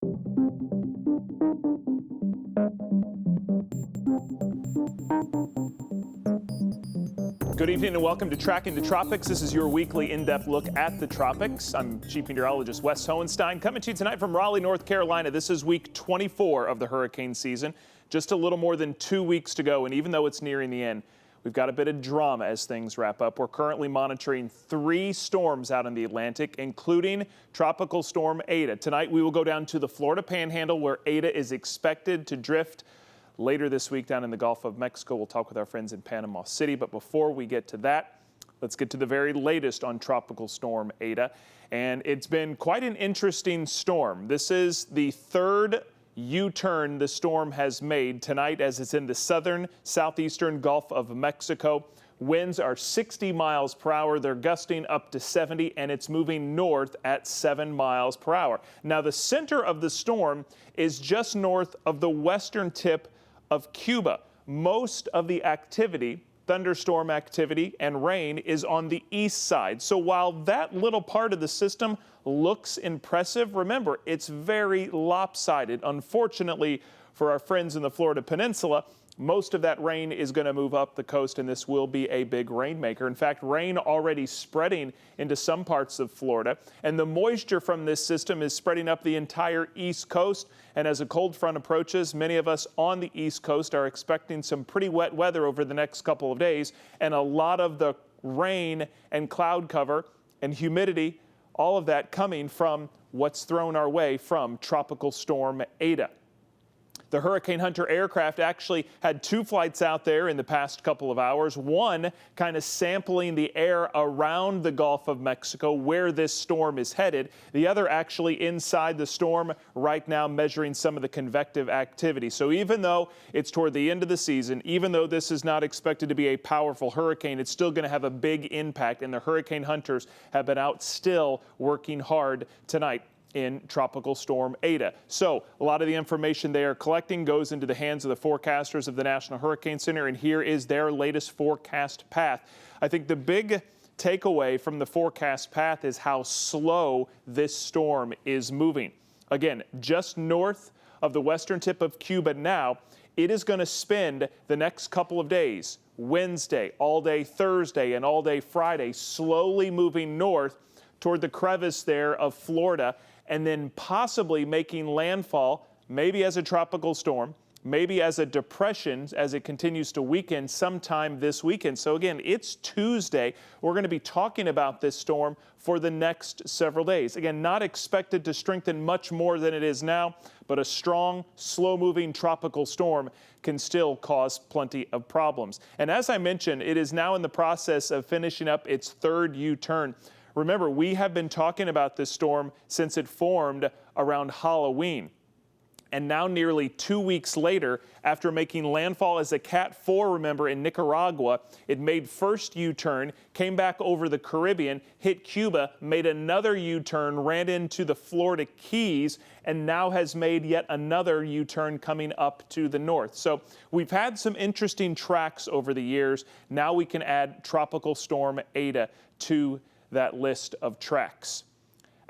Good evening and welcome to Tracking the Tropics. This is your weekly in-depth look at the tropics. I'm Chief Meteorologist Wes Hohenstein coming to you tonight from Raleigh, North Carolina. This is week 24 of the hurricane season. Just a little more than 2 weeks to go, and even though it's nearing the end, we've got a bit of drama as things wrap up. We're currently monitoring 3 storms out in the Atlantic, including Tropical Storm Eta. Tonight we will go down to the Florida Panhandle where Eta is expected to drift later this week down in the Gulf of Mexico. We'll talk with our friends in Panama City. But before we get to that, let's get to the very latest on Tropical Storm Eta. And it's been quite an interesting storm. This is the third U-turn the storm has made tonight as it's in the southern southeastern Gulf of Mexico. Winds are 60 miles per hour. They're gusting up to 70, and it's moving north at 7 miles per hour. Now, the center of the storm is just north of the western tip of Cuba. Most of the activity, thunderstorm activity and rain, is on the east side. So while that little part of the system looks impressive, remember, it's very lopsided. Unfortunately for our friends in the Florida Peninsula, most of that rain is going to move up the coast, and this will be a big rainmaker. In fact, rain already spreading into some parts of Florida, and the moisture from this system is spreading up the entire east coast. And as a cold front approaches, many of us on the east coast are expecting some pretty wet weather over the next couple of days, and a lot of the rain and cloud cover and humidity, all of that coming from what's thrown our way from Tropical Storm Eta. The Hurricane Hunter aircraft actually had 2 flights out there in the past couple of hours. One kind of sampling the air around the Gulf of Mexico where this storm is headed. The other actually inside the storm right now measuring some of the convective activity. So even though it's toward the end of the season, even though this is not expected to be a powerful hurricane, it's still going to have a big impact. And the Hurricane Hunters have been out still working hard tonight in Tropical Storm Eta. So a lot of the information they are collecting goes into the hands of the forecasters of the National Hurricane Center, and here is their latest forecast path. I think the big takeaway from the forecast path is how slow this storm is moving. Again, just north of the western tip of Cuba now, it is going to spend the next couple of days, Wednesday, all day Thursday, and all day Friday, slowly moving north toward the crevice there of Florida, and then possibly making landfall, maybe as a tropical storm, maybe as a depression as it continues to weaken sometime this weekend. So again, it's Tuesday. We're going to be talking about this storm for the next several days. Again, not expected to strengthen much more than it is now, but a strong, slow-moving tropical storm can still cause plenty of problems. And as I mentioned, it is now in the process of finishing up its third U-turn. Remember, we have been talking about this storm since it formed around Halloween. And now nearly 2 weeks later, after making landfall as a Cat 4, remember, in Nicaragua, it made first U-turn, came back over the Caribbean, hit Cuba, made another U-turn, ran into the Florida Keys, and now has made yet another U-turn coming up to the north. So we've had some interesting tracks over the years. Now we can add Tropical Storm Eta to that list of tracks.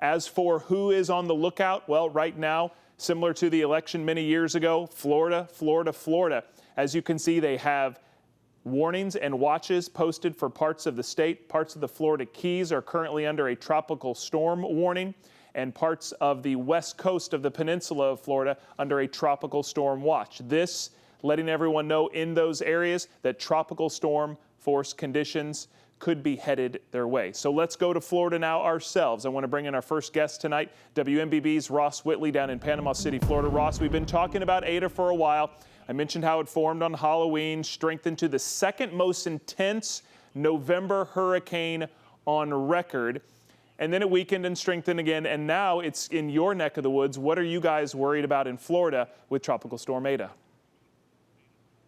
As for who is on the lookout, well, right now, similar to the election many years ago, Florida, Florida, Florida. As you can see, they have warnings and watches posted for parts of the state. Parts of the Florida Keys are currently under a tropical storm warning, and parts of the west coast of the peninsula of Florida under a tropical storm watch. This letting everyone know in those areas that tropical storm force conditions could be headed their way. So let's go to Florida now ourselves. I want to bring in our first guest tonight, WMBB's Ross Whitley down in Panama City, Florida. Ross, we've been talking about Eta for a while. I mentioned how it formed on Halloween, strengthened to the second most intense November hurricane on record. And then it weakened and strengthened again, and now it's in your neck of the woods. What are you guys worried about in Florida with Tropical Storm Eta?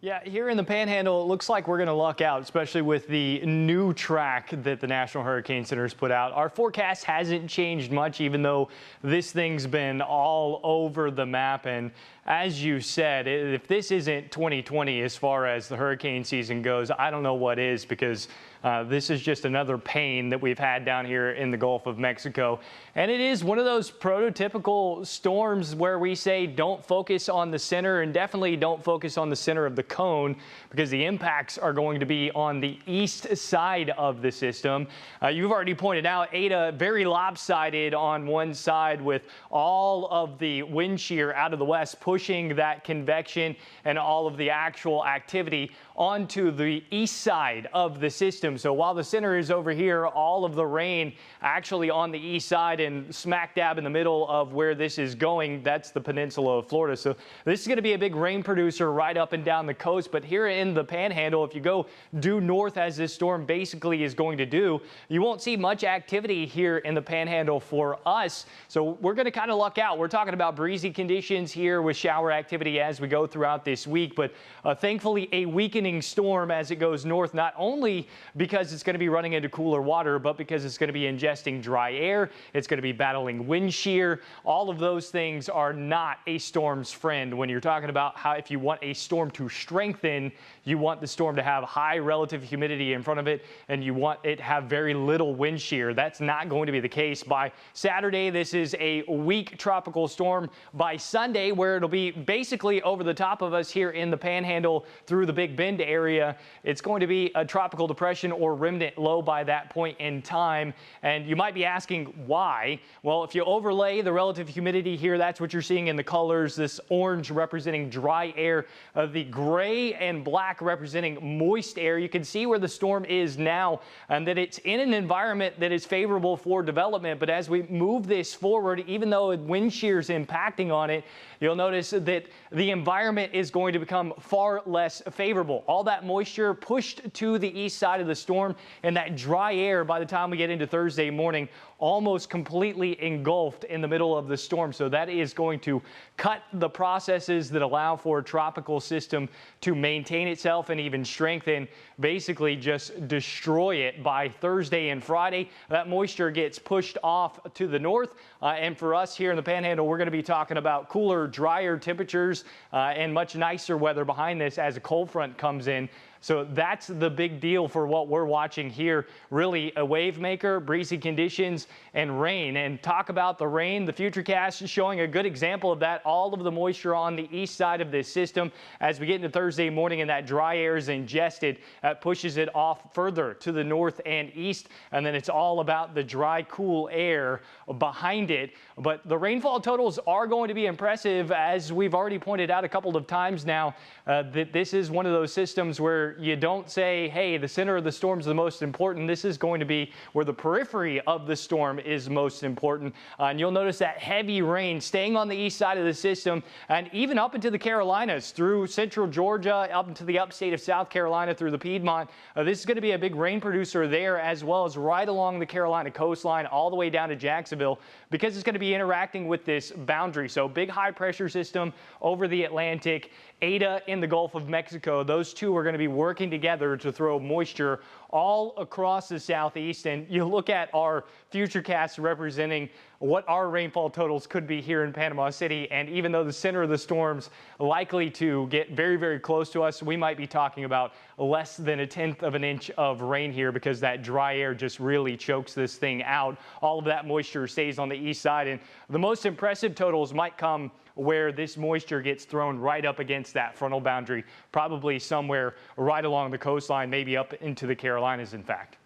Yeah, here in the Panhandle, it looks like we're going to luck out, especially with the new track that the National Hurricane Center has put out. Our forecast hasn't changed much, even though this thing's been all over the map. And as you said, if this isn't 2020 as far as the hurricane season goes, I don't know what is, because This is just another pain that we've had down here in the Gulf of Mexico. And it is one of those prototypical storms where we say don't focus on the center, and definitely don't focus on the center of the cone, because the impacts are going to be on the east side of the system. You've already pointed out Eta very lopsided on one side, with all of the wind shear out of the west pushing that convection and all of the actual activity onto the east side of the system. So while the center is over here, all of the rain actually on the east side and smack dab in the middle of where this is going, that's the peninsula of Florida. So this is going to be a big rain producer right up and down the coast. But here in the Panhandle, if you go due north as this storm basically is going to do, you won't see much activity here in the Panhandle for us. So we're going to kind of luck out. We're talking about breezy conditions here with shower activity as we go throughout this week, but thankfully a weakening storm as it goes north, not only because it's going to be running into cooler water, but because it's going to be ingesting dry air. It's going to be battling wind shear. All of those things are not a storm's friend. When you're talking about how, if you want a storm to strengthen, you want the storm to have high relative humidity in front of it, and you want it to have very little wind shear. That's not going to be the case. By Saturday, this is a weak tropical storm. By Sunday, where it'll be basically over the top of us here in the Panhandle through the Big Bend area, it's going to be a tropical depression or remnant low by that point in time. And you might be asking why. Well, if you overlay the relative humidity here, that's what you're seeing in the colors. This orange representing dry air, the gray and black representing moist air. You can see where the storm is now, and that it's in an environment that is favorable for development. But as we move this forward, even though wind shear is impacting on it, you'll notice that the environment is going to become far less favorable. All that moisture pushed to the east side of the storm, and that dry air by the time we get into Thursday morning almost completely engulfed in the middle of the storm. So that is going to cut the processes that allow for a tropical system to maintain itself and even strengthen, basically just destroy it by Thursday and Friday. That moisture gets pushed off to the north. And for us here in the Panhandle, we're going to be talking about cooler, drier temperatures and much nicer weather behind this as a cold front comes in. So that's the big deal for what we're watching here. Really a wave maker, breezy conditions, and rain. And talk about the rain, the FUTURECAST is showing a good example of that. All of the moisture on the east side of this system. As we get into Thursday morning and that dry air is ingested, that pushes it off further to the north and east. And then it's all about the dry, cool air behind it. But the rainfall totals are going to be impressive, as we've already pointed out a couple of times now, that this is one of those systems where you don't say, hey, the center of the storm is the most important. This is going to be where the periphery of the storm is most important. And you'll notice that heavy rain staying on the east side of the system, and even up into the Carolinas, through central Georgia, up into the upstate of South Carolina, through the Piedmont. This is going to be a big rain producer there, as well as right along the Carolina coastline, all the way down to Jacksonville, because it's going to be interacting with this boundary. So big high pressure system over the Atlantic, Eta in the Gulf of Mexico. Those two are going to be working together to throw moisture all across the southeast. And you look at our FUTURECAST representing what our rainfall totals could be here in Panama City. And even though the center of the storm's likely to get very, very close to us, we might be talking about less than 1/10 of an inch of rain here, because that dry air just really chokes this thing out. All of that moisture stays on the east side. And the most impressive totals might come where this moisture gets thrown right up against that frontal boundary, probably somewhere right along the coastline, maybe up into the Carolinas, in fact.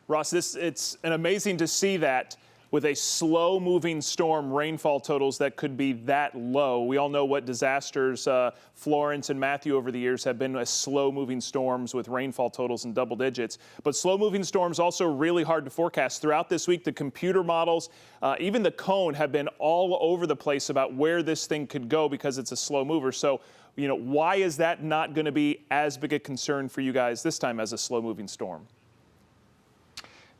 Ross, it's amazing to see that with a slow-moving storm, rainfall totals that could be that low. We all know what disasters Florence and Matthew over the years have been as slow-moving storms with rainfall totals in double digits. But slow-moving storms also really hard to forecast. Throughout this week, the computer models, even the cone, have been all over the place about where this thing could go because it's a slow mover. So, you know, why is that not going to be as big a concern for you guys this time as a slow-moving storm?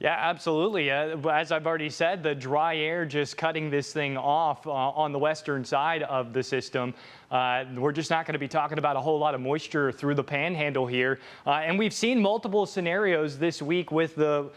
Yeah, absolutely. As I've already said, the dry air just cutting this thing off on the western side of the system. We're just not going to be talking about a whole lot of moisture through the panhandle here. And we've seen multiple scenarios this week with the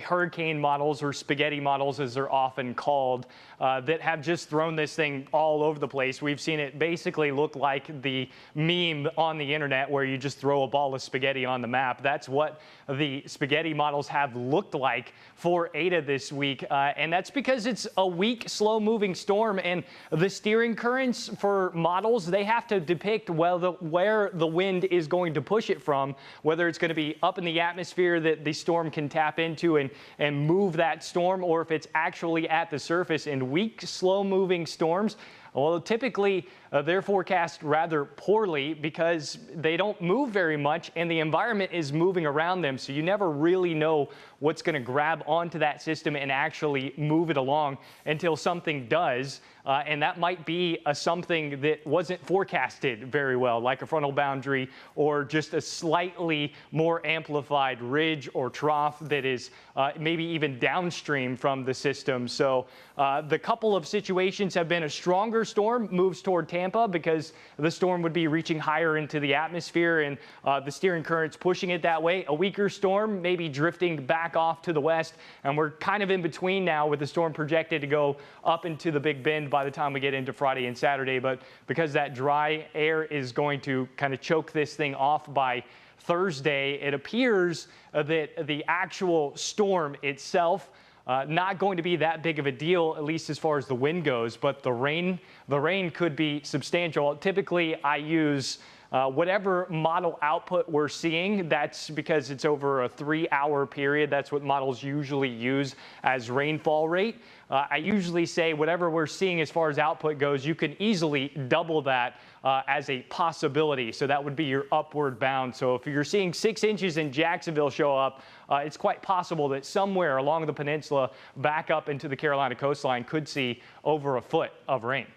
hurricane models, or spaghetti models as they're often called, that have just thrown this thing all over the place. We've seen it basically look like the meme on the internet where you just throw a ball of spaghetti on the map. That's what the spaghetti models have looked like for Eta this week. And that's because it's a weak, slow-moving storm, and the steering currents for models, they have to depict where the wind is going to push it from, whether it's going to be up in the atmosphere that the storm can tap into and move that storm, or if it's actually at the surface. In weak, slow-moving storms, well, typically they're forecast rather poorly because they don't move very much and the environment is moving around them. So you never really know what's going to grab onto that system and actually move it along until something does. And that might be something that wasn't forecasted very well, like a frontal boundary or just a slightly more amplified ridge or trough that is maybe even downstream from the system. So the couple of situations have been a stronger storm moves toward Tampa because the storm would be reaching higher into the atmosphere and the steering currents pushing it that way. A weaker storm maybe drifting back off to the west, and we're kind of in between now with the storm projected to go up into the Big Bend by the time we get into Friday and Saturday. But because that dry air is going to kind of choke this thing off by Thursday, it appears that the actual storm itself not going to be that big of a deal, at least as far as the wind goes, but the rain could be substantial. Typically, I use whatever model output we're seeing. That's because it's over a 3-hour period. That's what models usually use as rainfall rate. I usually say whatever we're seeing as far as output goes, you can easily double that as a possibility. So that would be your upward bound. So if you're seeing 6 inches in Jacksonville show up, it's quite possible that somewhere along the peninsula back up into the Carolina coastline could see over a foot of rain.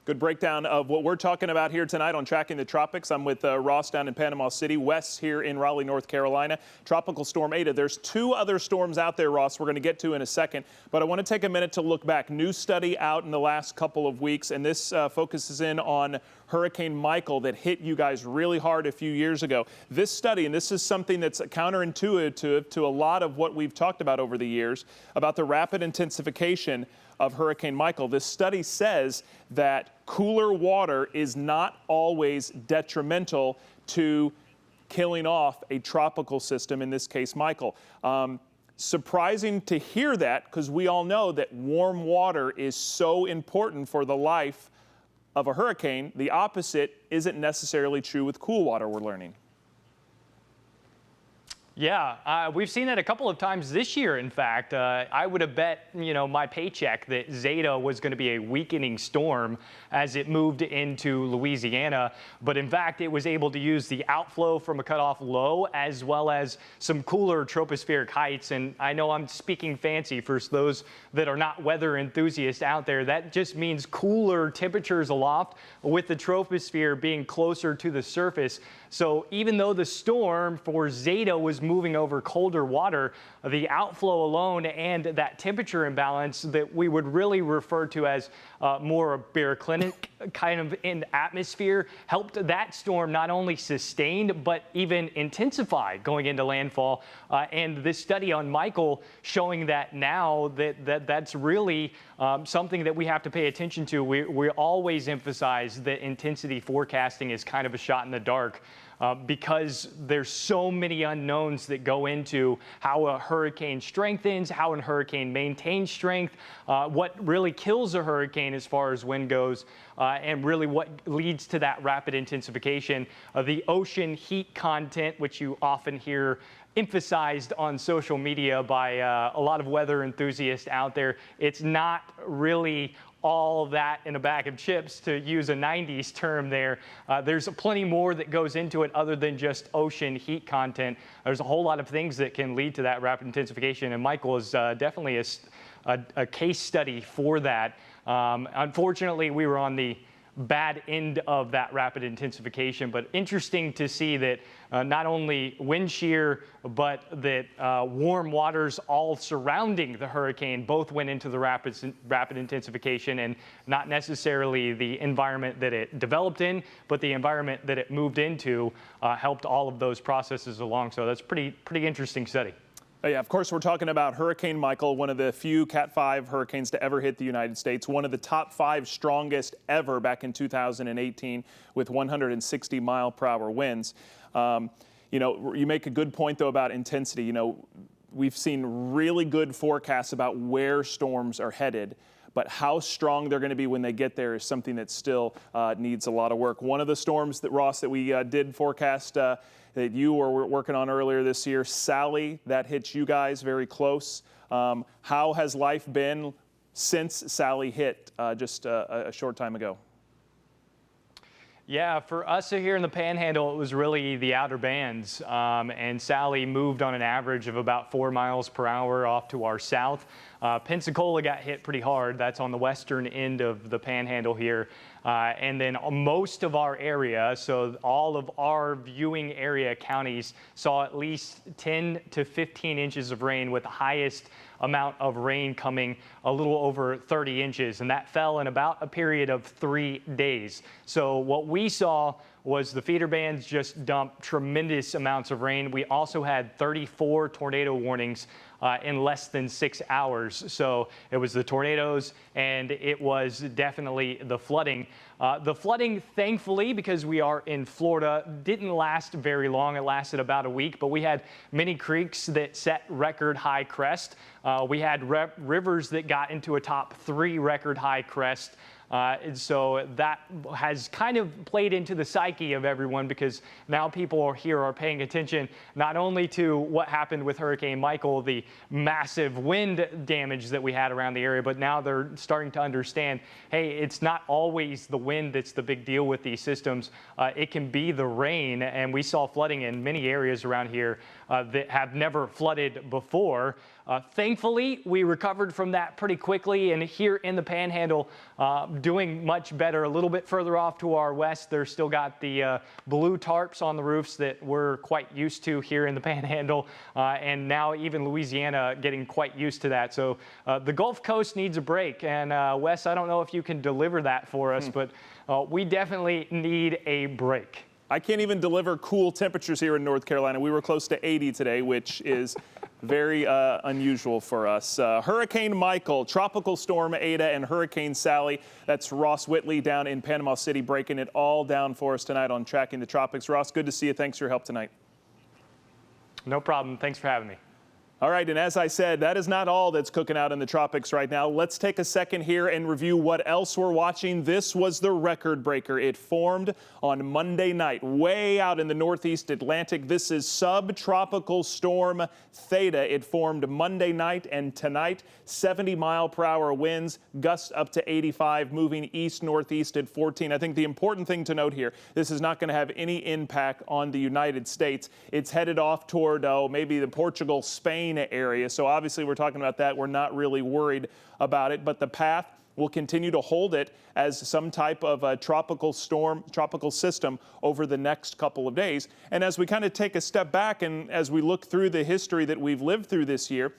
Good breakdown of what we're talking about here tonight on Tracking the Tropics. I'm with Ross down in Panama City, Wes here in Raleigh, North Carolina. Tropical Storm Eta. There's 2 other storms out there, Ross, we're going to get to in a second. But I want to take a minute to look back. New study out in the last couple of weeks, and this focuses in on Hurricane Michael that hit you guys really hard a few years ago. This study, and this is something that's counterintuitive to a lot of what we've talked about over the years, about the rapid intensification of Hurricane Michael. This study says that cooler water is not always detrimental to killing off a tropical system, in this case Michael. Surprising to hear that, because we all know that warm water is so important for the life of a hurricane. The opposite isn't necessarily true with cool water, we're learning. Yeah, we've seen that a couple of times this year, in fact. I would have bet, my paycheck that Zeta was going to be a weakening storm as it moved into Louisiana. But in fact, it was able to use the outflow from a cutoff low as well as some cooler tropospheric heights. And I know I'm speaking fancy for those that are not weather enthusiasts out there. That just means cooler temperatures aloft with the troposphere being closer to the surface. So even though the storm for Zeta was moving over colder water, the outflow alone and that temperature imbalance that we would really refer to as more baroclinic kind of in atmosphere helped that storm not only sustain but even intensify going into landfall. And this study on Michael showing that now that's really something that we have to pay attention to. We always emphasize that intensity forecasting is kind of a shot in the dark. Because there's so many unknowns that go into how a hurricane strengthens, how a hurricane maintains strength, what really kills a hurricane as far as wind goes, and really what leads to that rapid intensification. The ocean heat content, which you often hear emphasized on social media by a lot of weather enthusiasts out there, it's not really all that in a bag of chips, to use a 90s term there. There's plenty more that goes into it other than just ocean heat content. There's a whole lot of things that can lead to that rapid intensification, and Michael is definitely a case study for that. Unfortunately, we were on the bad end of that rapid intensification. But interesting to see that not only wind shear, but that warm waters all surrounding the hurricane both went into the rapid intensification, and not necessarily the environment that it developed in, but the environment that it moved into helped all of those processes along. So that's pretty interesting study. Yeah, of course, we're talking about Hurricane Michael, one of the few Cat 5 hurricanes to ever hit the United States, one of the top 5 strongest ever back in 2018 with 160-mile-per-hour winds. You know, you make a good point, though, about intensity. You know, we've seen really good forecasts about where storms are headed, but how strong they're going to be when they get there is something that still needs a lot of work. One of the storms that, Ross, that we did forecast that you were working on earlier this year, Sally, that hit you guys very close. How has life been since Sally hit just a short time ago? Yeah, for us here in the Panhandle, it was really the outer bands, and Sally moved on an average of about 4 miles per hour off to our south. Pensacola got hit pretty hard. That's on the western end of the Panhandle here. And then most of our area, so all of our viewing area counties, saw at least 10 to 15 inches of rain, with the highest amount of rain coming a little over 30 inches. And that fell in about a period of 3 days. So what we saw was the feeder bands just dump tremendous amounts of rain. We also had 34 tornado warnings in less than 6 hours. So it was the tornadoes, and it was definitely the flooding. The flooding, thankfully, because we are in Florida, didn't last very long. It lasted about a week, but we had many creeks that set record high crest. We had rivers that got into a top 3 record high crest. And so that has kind of played into the psyche of everyone, because now people are paying attention not only to what happened with Hurricane Michael, the massive wind damage that we had around the area, but now they're starting to understand, hey, it's not always the wind that's the big deal with these systems. It can be the rain, and we saw flooding in many areas around here that have never flooded before. Thankfully, we recovered from that pretty quickly, and here in the Panhandle, doing much better. A little bit further off to our west, they're still got the blue tarps on the roofs that we're quite used to here in the Panhandle, and now even Louisiana getting quite used to that. So the Gulf Coast needs a break, and Wes, I don't know if you can deliver that for us, but we definitely need a break. I can't even deliver cool temperatures here in North Carolina. We were close to 80 today, which is very unusual for us. Hurricane Michael, Tropical Storm Ada, and Hurricane Sally. That's Ross Whitley down in Panama City breaking it all down for us tonight on Tracking the Tropics. Ross, good to see you. Thanks for your help tonight. No problem. Thanks for having me. All right, and as I said, that is not all that's cooking out in the tropics right now. Let's take a second here and review what else we're watching. This was the record breaker. It formed on Monday night, way out in the northeast Atlantic. This is subtropical storm Theta. It formed Monday night, and tonight, 70-mile-per-hour winds, gusts up to 85, moving east-northeast at 14. I think the important thing to note here, this is not going to have any impact on the United States. It's headed off toward, maybe the Portugal, Spain area. So obviously we're talking about that. We're not really worried about it, but the path will continue to hold it as some type of a tropical storm, tropical system over the next couple of days. And as we kind of take a step back and as we look through the history that we've lived through this year,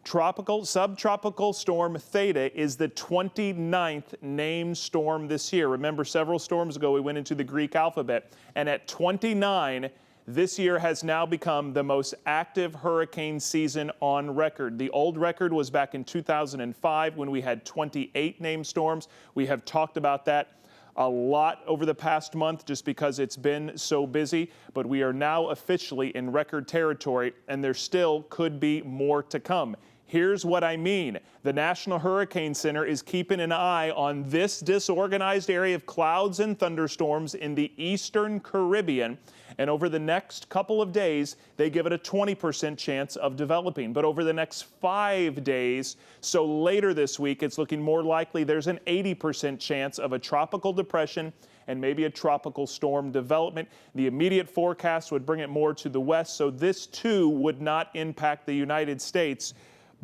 subtropical storm Theta is the 29th named storm this year. Remember, several storms ago we went into the Greek alphabet, and at 29, this year has now become the most active hurricane season on record. The old record was back in 2005 when we had 28 named storms. We have talked about that a lot over the past month just because it's been so busy, but we are now officially in record territory, and there still could be more to come. Here's what I mean. The National Hurricane Center is keeping an eye on this disorganized area of clouds and thunderstorms in the eastern Caribbean. And over the next couple of days, they give it a 20% chance of developing. But over the next 5 days, so later this week, it's looking more likely there's an 80% chance of a tropical depression and maybe a tropical storm development. The immediate forecast would bring it more to the west, so this too would not impact the United States.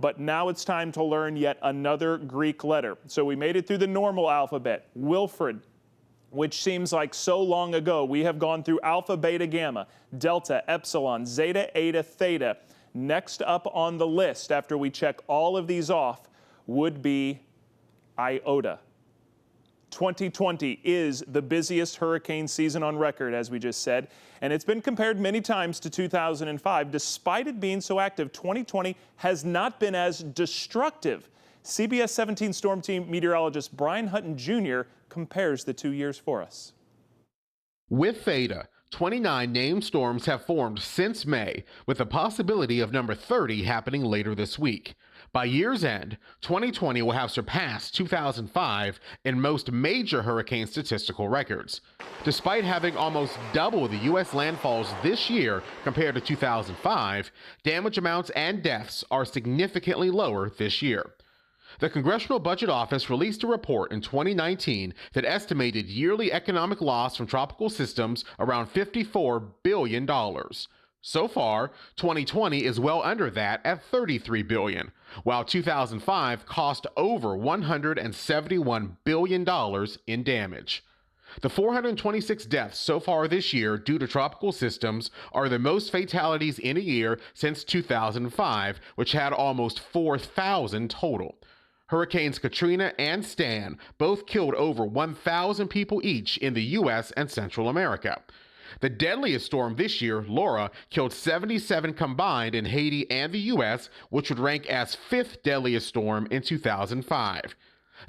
But now it's time to learn yet another Greek letter. So we made it through the normal alphabet: Wilfred, which seems like so long ago. We have gone through Alpha, Beta, Gamma, Delta, Epsilon, Zeta, Eta, Theta. Next up on the list, after we check all of these off, would be Iota. 2020 is the busiest hurricane season on record, as we just said, and it's been compared many times to 2005. Despite it being so active, 2020 has not been as destructive. CBS 17 Storm Team meteorologist Brian Hutton Jr. compares the 2 years for us. With Theta, 29 named storms have formed since May, with the possibility of number 30 happening later this week. By year's end, 2020 will have surpassed 2005 in most major hurricane statistical records. Despite having almost double the U.S. landfalls this year compared to 2005, damage amounts and deaths are significantly lower this year. The Congressional Budget Office released a report in 2019 that estimated yearly economic loss from tropical systems around $54 billion. So far, 2020 is well under that at $33 billion, while 2005 cost over $171 billion in damage. The 426 deaths so far this year due to tropical systems are the most fatalities in a year since 2005, which had almost 4,000 total. Hurricanes Katrina and Stan both killed over 1,000 people each in the U.S. and Central America. The deadliest storm this year, Laura, killed 77 combined in Haiti and the U.S., which would rank as fifth deadliest storm in 2005.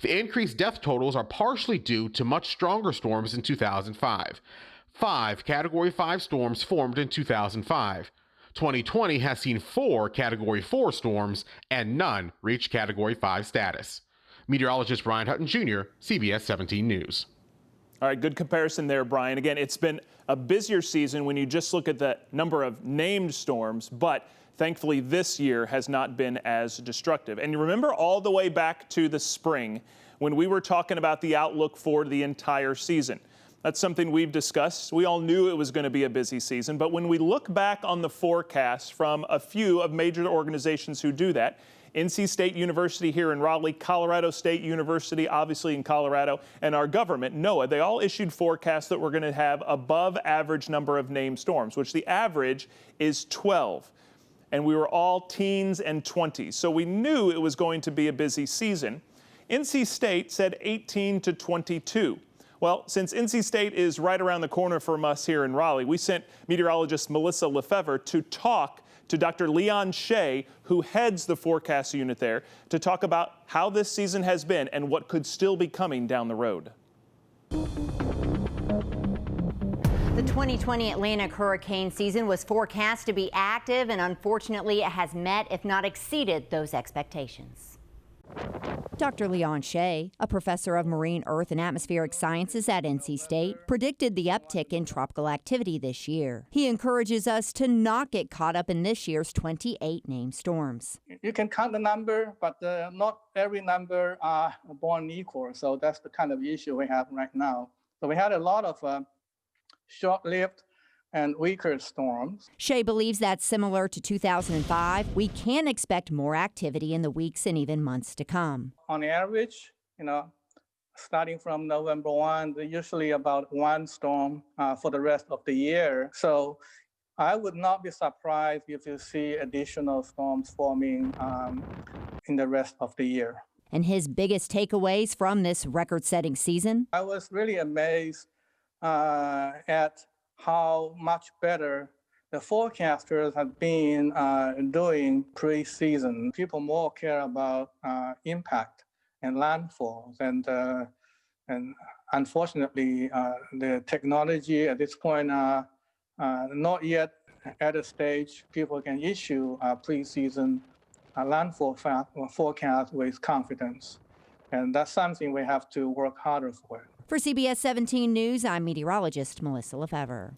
The increased death totals are partially due to much stronger storms in 2005. 5 Category 5 storms formed in 2005. 2020 has seen 4 Category 4 storms and none reach Category 5 status. Meteorologist Brian Hutton Jr., CBS 17 News. All right, good comparison there, Brian. Again, it's been a busier season when you just look at the number of named storms, but thankfully this year has not been as destructive. And you remember all the way back to the spring when we were talking about the outlook for the entire season. That's something we've discussed. We all knew it was going to be a busy season, but when we look back on the forecast from a few of major organizations who do that, NC State University here in Raleigh, Colorado State University, obviously in Colorado, and our government, NOAA, they all issued forecasts that we're going to have above average number of named storms, which the average is 12. And we were all teens and 20s. So we knew it was going to be a busy season. NC State said 18 to 22. Well, since NC State is right around the corner from us here in Raleigh, we sent meteorologist Melissa Lefevre to talk to Dr. Leon Shea, who heads the forecast unit there, to talk about how this season has been and what could still be coming down the road. The 2020 Atlantic hurricane season was forecast to be active, and unfortunately it has met, if not exceeded, those expectations. Dr. Leon Shea, a professor of marine earth and atmospheric sciences at NC State, predicted the uptick in tropical activity this year. He encourages us to not get caught up in this year's 28 named storms. You can count the number, but not every number are born equal. So that's the kind of issue we have right now. So we had a lot of short-lived and weaker storms. Shea believes that similar to 2005, we can expect more activity in the weeks and even months to come. On average, starting from November 1, there's usually about 1 storm for the rest of the year. So I would not be surprised if you see additional storms forming in the rest of the year. And his biggest takeaways from this record-setting season? I was really amazed at how much better the forecasters have been doing pre-season. People more care about impact and landfalls, and unfortunately, the technology at this point are not yet at a stage people can issue pre-season landfall forecast with confidence, and that's something we have to work harder for. For CBS 17 News, I'm meteorologist Melissa Lefevre.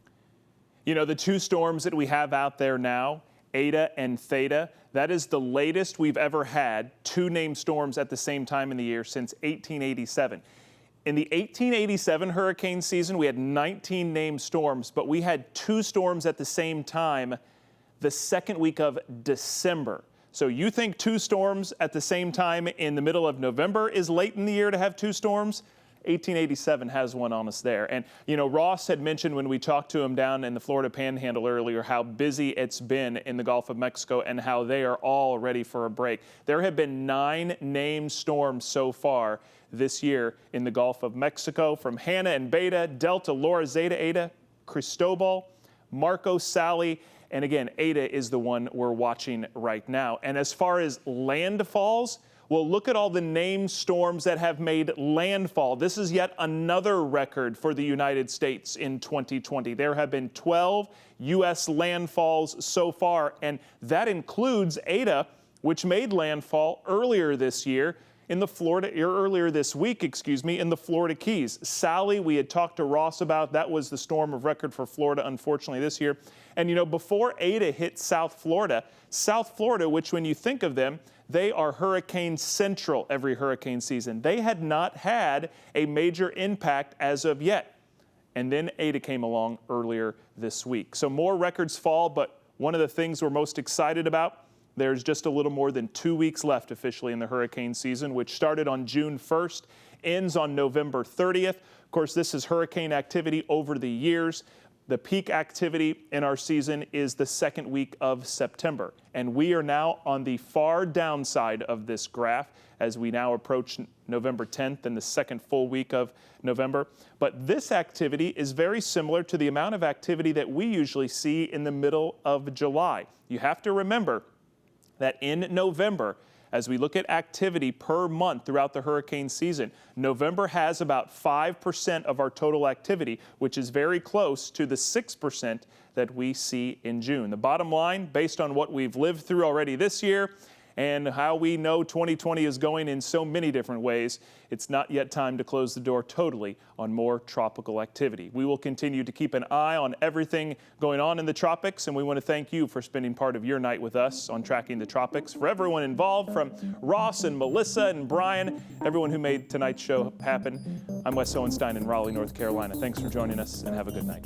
You know, the 2 storms that we have out there now, Eta and Theta, that is the latest we've ever had 2 named storms at the same time in the year since 1887. In the 1887 hurricane season, we had 19 named storms, but we had 2 storms at the same time the second week of December. So you think 2 storms at the same time in the middle of November is late in the year to have 2 storms? 1887 has one on us there. And, you know, Ross had mentioned when we talked to him down in the Florida Panhandle earlier how busy it's been in the Gulf of Mexico and how they are all ready for a break. There have been 9 named storms so far this year in the Gulf of Mexico, from Hannah and Beta, Delta, Laura, Zeta, Eta, Cristobal, Marco, Sally, and again, Eta is the one we're watching right now. And as far as landfalls, well, look at all the named storms that have made landfall. This is yet another record for the United States in 2020. There have been 12 U.S. landfalls so far, and that includes Eta, which made landfall earlier this year in the earlier this week, in the Florida Keys. Sally, we had talked to Ross about, that was the storm of record for Florida, unfortunately, this year. And, you know, before Eta hit South Florida, which when you think of them, they are hurricane central every hurricane season. They had not had a major impact as of yet. And then Eta came along earlier this week. So more records fall, but one of the things we're most excited about, there's just a little more than 2 weeks left officially in the hurricane season, which started on June 1st, ends on November 30th. Of course, this is hurricane activity over the years. The peak activity in our season is the second week of September. And we are now on the far downside of this graph as we now approach November 10th and the second full week of November. But this activity is very similar to the amount of activity that we usually see in the middle of July. You have to remember that in November, as we look at activity per month throughout the hurricane season, November has about 5% of our total activity, which is very close to the 6% that we see in June. The bottom line, based on what we've lived through already this year and how we know 2020 is going in so many different ways, it's not yet time to close the door totally on more tropical activity. We will continue to keep an eye on everything going on in the tropics, and we want to thank you for spending part of your night with us on Tracking the Tropics. For everyone involved, from Ross and Melissa and Brian, everyone who made tonight's show happen, I'm Wes Hohenstein in Raleigh, North Carolina. Thanks for joining us, and have a good night.